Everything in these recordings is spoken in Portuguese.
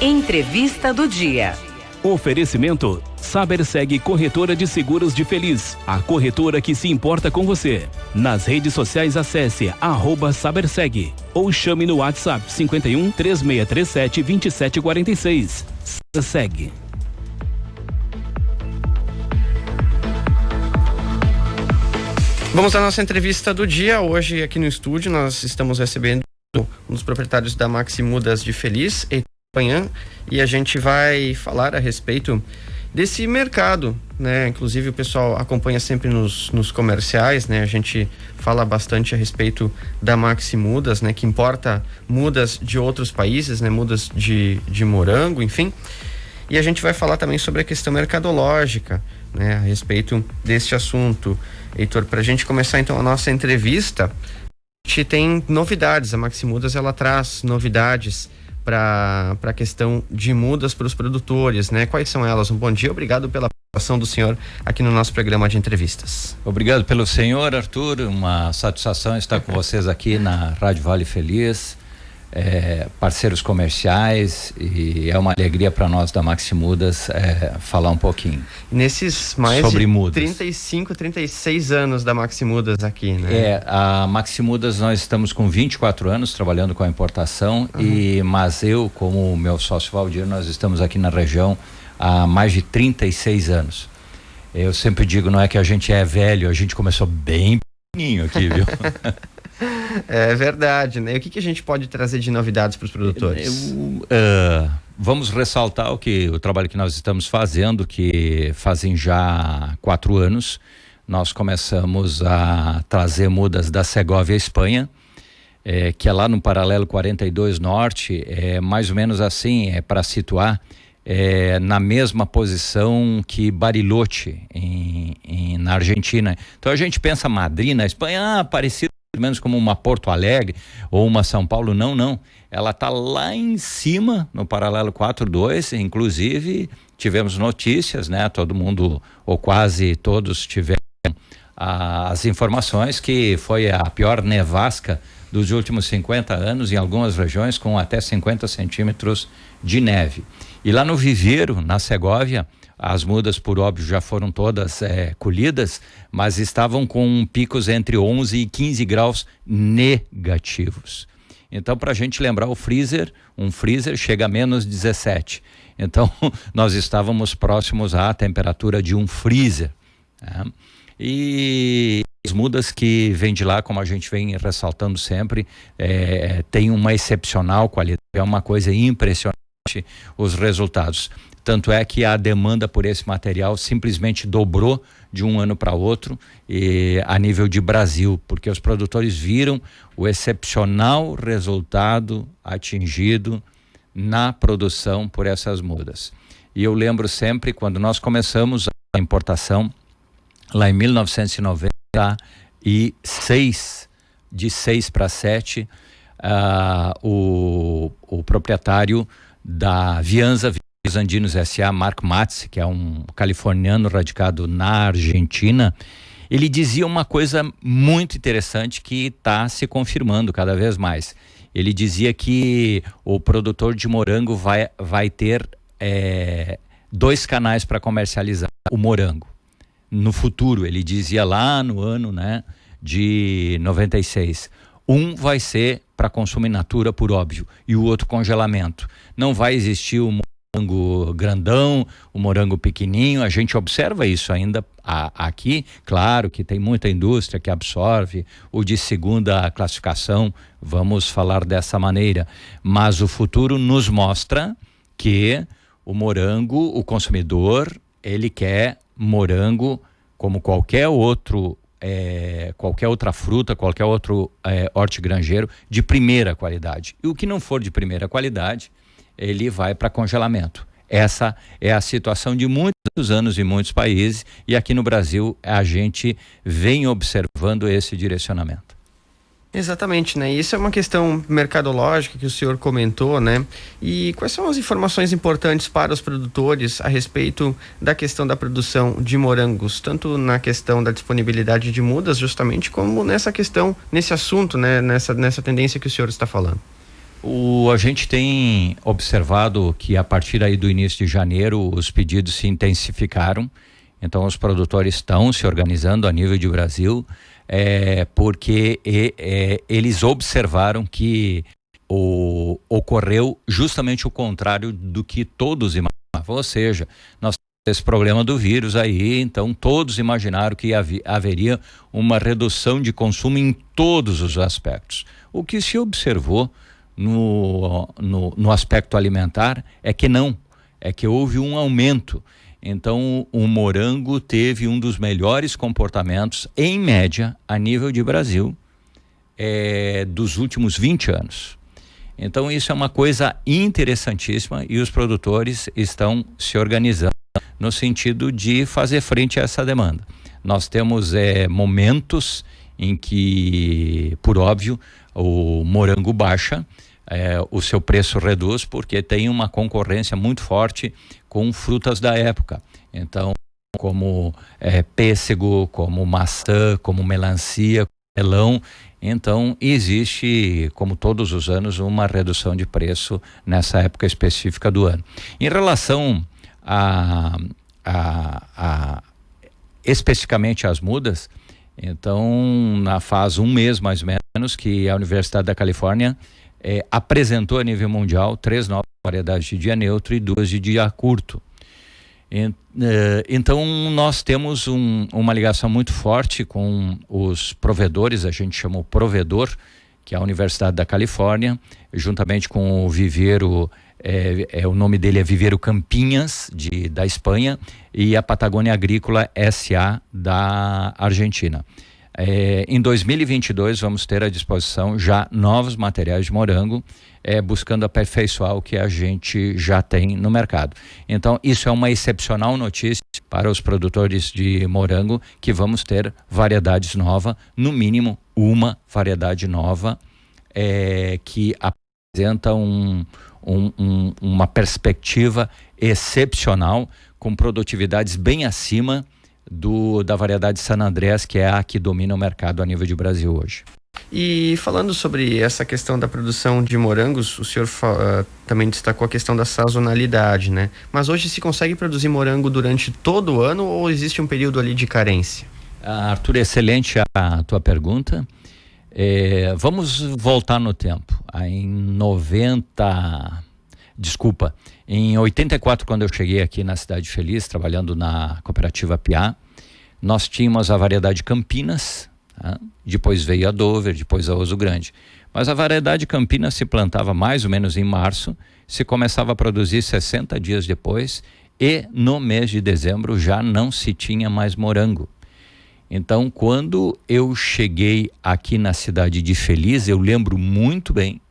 Entrevista do dia. Oferecimento Saberseg Corretora de Seguros de Feliz, a corretora que se importa com você. Nas redes sociais acesse @Saberseg ou chame no WhatsApp 51 3637 2746. Saberseg. Vamos à nossa entrevista do dia. Hoje aqui no estúdio nós estamos recebendo um dos proprietários da Maximudas de Feliz, Heitor, e a gente vai falar a respeito desse mercado, né? Inclusive o pessoal acompanha sempre nos comerciais, né? A gente fala bastante a respeito da Maximudas, né? Que importa mudas de outros países, né? Mudas de morango, enfim. E a gente vai falar também sobre a questão mercadológica, né? A respeito deste assunto. Heitor, para a gente começar então a nossa entrevista, a gente tem novidades. A Maximudas, ela traz novidades para a questão de mudas para os produtores, né? Quais são elas? Um bom dia, obrigado pela participação do senhor aqui no nosso programa de entrevistas. Obrigado pelo senhor, Arthur, uma satisfação estar com vocês aqui na Rádio Vale Feliz, parceiros comerciais, e é uma alegria para nós da Maximudas falar um pouquinho. Nesses mais sobre de mudas. 35, 36 anos da Maximudas aqui, né? A Maximudas, nós estamos com 24 anos trabalhando com a importação, mas eu, como o meu sócio Valdir, nós estamos aqui na região há mais de 36 anos. Eu sempre digo, não é que a gente é velho, a gente começou bem pequenininho aqui, viu? É verdade, né? E o que a gente pode trazer de novidades para os produtores? Vamos ressaltar o trabalho que nós estamos fazendo, que fazem já 4 anos. Nós começamos a trazer mudas da Segóvia, Espanha, que é lá no paralelo 42 Norte, mais ou menos assim, para situar, na mesma posição que Bariloche, na Argentina. Então a gente pensa Madrid, na Espanha, parecido menos como uma Porto Alegre ou uma São Paulo. Não, ela está lá em cima no paralelo 42, inclusive tivemos notícias, né? Todo mundo ou quase todos tiveram as informações que foi a pior nevasca dos últimos 50 anos em algumas regiões, com até 50 centímetros de neve. E lá no viveiro, na Segóvia, as mudas, por óbvio, já foram todas colhidas, mas estavam com picos entre 11 e 15 graus negativos. Então, para a gente lembrar, um freezer chega a menos 17. Então, nós estávamos próximos à temperatura de um freezer, né? E as mudas que vêm de lá, como a gente vem ressaltando sempre, tem uma excepcional qualidade, é uma coisa impressionante os resultados. Tanto é que a demanda por esse material simplesmente dobrou de um ano para outro, a nível de Brasil, porque os produtores viram o excepcional resultado atingido na produção por essas mudas. E eu lembro sempre, quando nós começamos a importação, lá em 1996, de 6 para 7, o proprietário da Vianza Andinos S.A., Marco Matz, que é um californiano radicado na Argentina, ele dizia uma coisa muito interessante que está se confirmando cada vez mais. Ele dizia que o produtor de morango vai ter 2 canais para comercializar o morango. No futuro, ele dizia lá no ano, né, de 96. Um vai ser para consumo in natura, por óbvio, e o outro congelamento. Não vai existir o morango grandão, o morango pequenininho. A gente observa isso ainda aqui. Claro que tem muita indústria que absorve o de segunda classificação, vamos falar dessa maneira, mas o futuro nos mostra que o morango, o consumidor, ele quer morango como qualquer outra fruta, qualquer outro hortigranjeiro de primeira qualidade. E o que não for de primeira qualidade, ele vai para congelamento. Essa é a situação de muitos anos em muitos países, e aqui no Brasil a gente vem observando esse direcionamento. Exatamente, né? Isso é uma questão mercadológica que o senhor comentou, né? E quais são as informações importantes para os produtores a respeito da questão da produção de morangos, tanto na questão da disponibilidade de mudas, justamente, como nessa questão, nesse assunto, né? Nessa tendência que o senhor está falando? A gente tem observado que a partir aí do início de janeiro os pedidos se intensificaram, então os produtores estão se organizando a nível de Brasil, porque eles observaram que ocorreu justamente o contrário do que todos imaginavam, ou seja, nós temos esse problema do vírus aí, então todos imaginaram que haveria uma redução de consumo em todos os aspectos. O que se observou no aspecto alimentar é que houve um aumento. Então o morango teve um dos melhores comportamentos em média a nível de Brasil dos últimos 20 anos. Então isso é uma coisa interessantíssima e os produtores estão se organizando no sentido de fazer frente a essa demanda. Nós temos momentos em que, por óbvio, o morango baixa, o seu preço reduz porque tem uma concorrência muito forte com frutas da época. Então, como pêssego, como maçã, como melancia, melão. Então, existe, como todos os anos, uma redução de preço nessa época específica do ano. Em relação especificamente às mudas, então, faz um mês mais ou menos que a Universidade da Califórnia apresentou a nível mundial 3 novas variedades de dia neutro e 2 de dia curto. Então nós temos uma ligação muito forte com os provedores, a gente chama o provedor, que é a Universidade da Califórnia, juntamente com o viveiro, o nome dele é Viveiro Campinas, da Espanha, e a Patagônia Agrícola S.A. da Argentina. Em 2022 vamos ter à disposição já novos materiais de morango, buscando aperfeiçoar o que a gente já tem no mercado. Então isso é uma excepcional notícia para os produtores de morango, que vamos ter variedades novas, no mínimo uma variedade nova, que apresenta uma perspectiva excepcional, com produtividades bem acima da variedade San Andrés, que é a que domina o mercado a nível de Brasil hoje. E falando sobre essa questão da produção de morangos, o senhor também destacou a questão da sazonalidade, né? Mas hoje se consegue produzir morango durante todo o ano ou existe um período ali de carência? Arthur, excelente a tua pergunta. Vamos voltar no tempo. Em 84, quando eu cheguei aqui na Cidade Feliz, trabalhando na cooperativa Piá, nós tínhamos a variedade Campinas, tá? Depois veio a Dover, depois a Oso Grande. Mas a variedade Campinas se plantava mais ou menos em março, se começava a produzir 60 dias depois, e no mês de dezembro já não se tinha mais morango. Então, quando eu cheguei aqui na Cidade de Feliz, eu lembro muito bem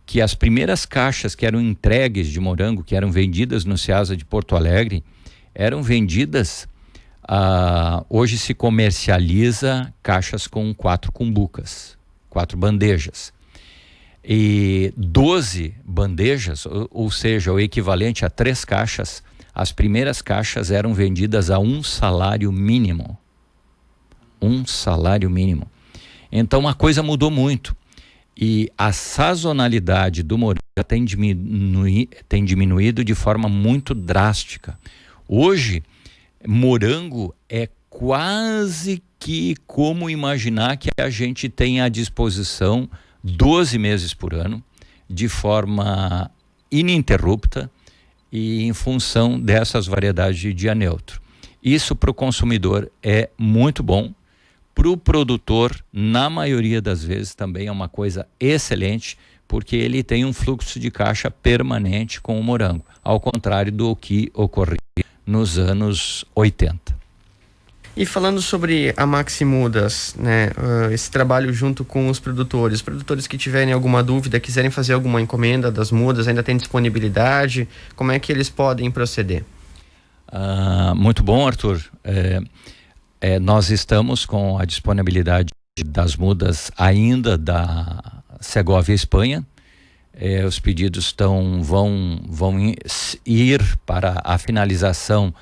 que as primeiras caixas que eram entregues de morango, que eram vendidas no Ceasa de Porto Alegre, eram vendidas, hoje se comercializa caixas com 4 cumbucas, 4 bandejas. E 12 bandejas, ou seja, o equivalente a 3 caixas, as primeiras caixas eram vendidas a 1 salário mínimo. 1 salário mínimo. Então a coisa mudou muito. E a sazonalidade do morango tem diminuído de forma muito drástica. Hoje, morango é quase que como imaginar que a gente tem à disposição 12 meses por ano, de forma ininterrupta e em função dessas variedades de dia neutro. Isso para o consumidor é muito bom. Para o produtor, na maioria das vezes, também é uma coisa excelente, porque ele tem um fluxo de caixa permanente com o morango, ao contrário do que ocorria nos anos 80. E falando sobre a Maximudas, né, esse trabalho junto com os produtores que tiverem alguma dúvida, quiserem fazer alguma encomenda das mudas, ainda tem disponibilidade, como é que eles podem proceder? Muito bom, Arthur. Nós estamos com a disponibilidade das mudas ainda da Segóvia Espanha. Os pedidos vão ir para a finalização,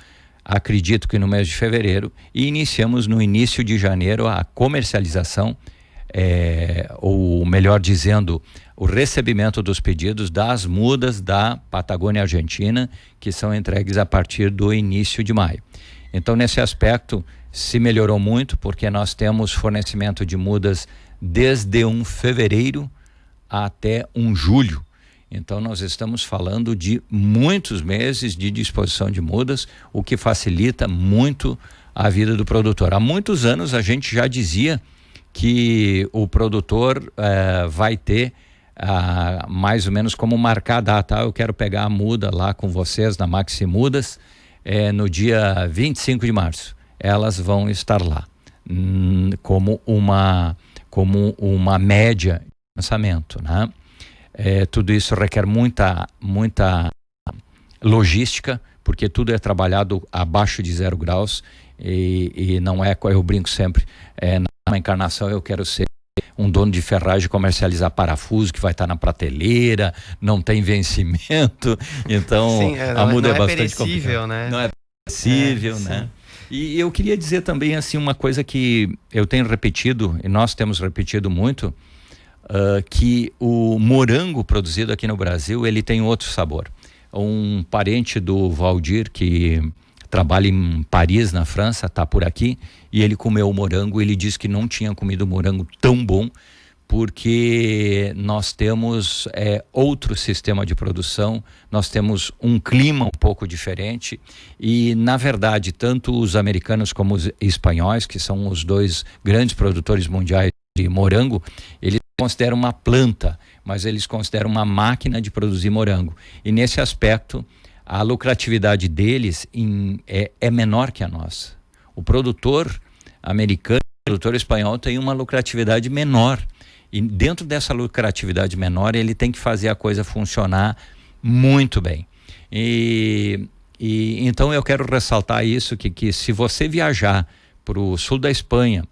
acredito que no mês de fevereiro, e iniciamos no início de janeiro a comercialização ou melhor dizendo, o recebimento dos pedidos das mudas da Patagônia Argentina, que são entregues a partir do início de maio. Então, nesse aspecto, se melhorou muito, porque nós temos fornecimento de mudas desde 1 fevereiro até 1 julho. Então, nós estamos falando de muitos meses de disposição de mudas, o que facilita muito a vida do produtor. Há muitos anos a gente já dizia que o produtor vai ter mais ou menos como marcar a data. Eu quero pegar a muda lá com vocês na Maxi Mudas no dia 25 de março. Elas vão estar lá como uma média de lançamento, né? Tudo isso requer muita logística, porque tudo é trabalhado abaixo de 0 graus e não é, eu brinco sempre, na encarnação eu quero ser um dono de ferragem, comercializar parafuso que vai estar na prateleira, não tem vencimento, então sim, a muda não é bastante perecível, complicada. né? Não é perecível, né? E eu queria dizer também assim uma coisa que eu tenho repetido e nós temos repetido muito, que o morango produzido aqui no Brasil, ele tem outro sabor. Um parente do Valdir, que trabalha em Paris, na França, está por aqui, e ele comeu o morango, ele disse que não tinha comido morango tão bom, porque nós temos outro sistema de produção, nós temos um clima um pouco diferente e, na verdade, tanto os americanos como os espanhóis, que são os dois grandes produtores mundiais de morango, eles consideram uma planta, mas eles consideram uma máquina de produzir morango. E nesse aspecto, a lucratividade deles é menor que a nossa. O produtor americano, o produtor espanhol tem uma lucratividade menor. E dentro dessa lucratividade menor, ele tem que fazer a coisa funcionar muito bem. E então eu quero ressaltar isso, que se você viajar para o sul da Espanha,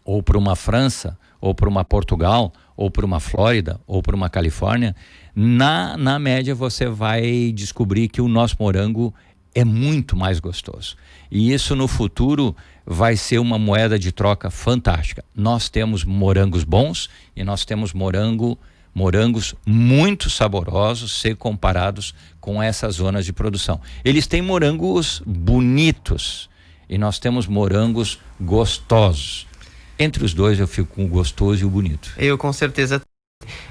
ou para uma França, ou para uma Portugal, ou para uma Flórida, ou para uma Califórnia, na média você vai descobrir que o nosso morango é muito mais gostoso. E isso no futuro vai ser uma moeda de troca fantástica. Nós temos morangos bons e nós temos morangos muito saborosos se comparados com essas zonas de produção. Eles têm morangos bonitos e nós temos morangos gostosos. Entre os dois eu fico com o gostoso e o bonito. Eu com certeza.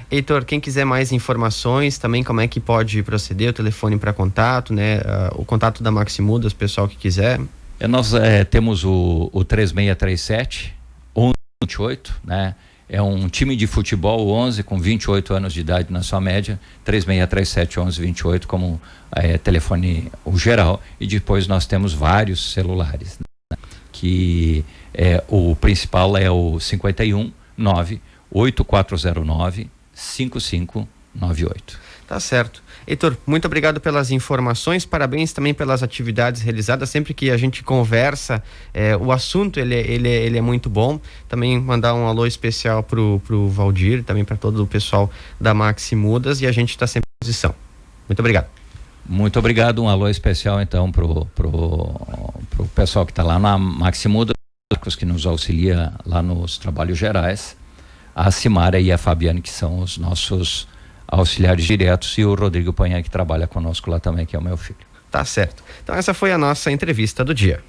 Heitor, quem quiser mais informações também, como é que pode proceder, o telefone para contato, né? O contato da Maxi Mudas, pessoal que quiser. Nós temos o 3637 1128, né? É um time de futebol 11 com 28 anos de idade na sua média, 3637 1128 como telefone o geral, e depois nós temos vários celulares, né? Que o principal é o 51 9 8409 5598. Tá certo. Heitor, muito obrigado pelas informações, parabéns também pelas atividades realizadas. Sempre que a gente conversa, o assunto ele é muito bom. Também mandar um alô especial pro Valdir, também para todo o pessoal da Maxi Mudas, e a gente está sempre à disposição. Muito obrigado. Muito obrigado, um alô especial então pro pessoal que está lá na Maxi Mudas, que nos auxilia lá nos trabalhos gerais, a Simara e a Fabiane, que são os nossos auxiliares diretos, e o Rodrigo Panha, que trabalha conosco lá também, que é o meu filho. Tá certo. Então essa foi a nossa entrevista do dia.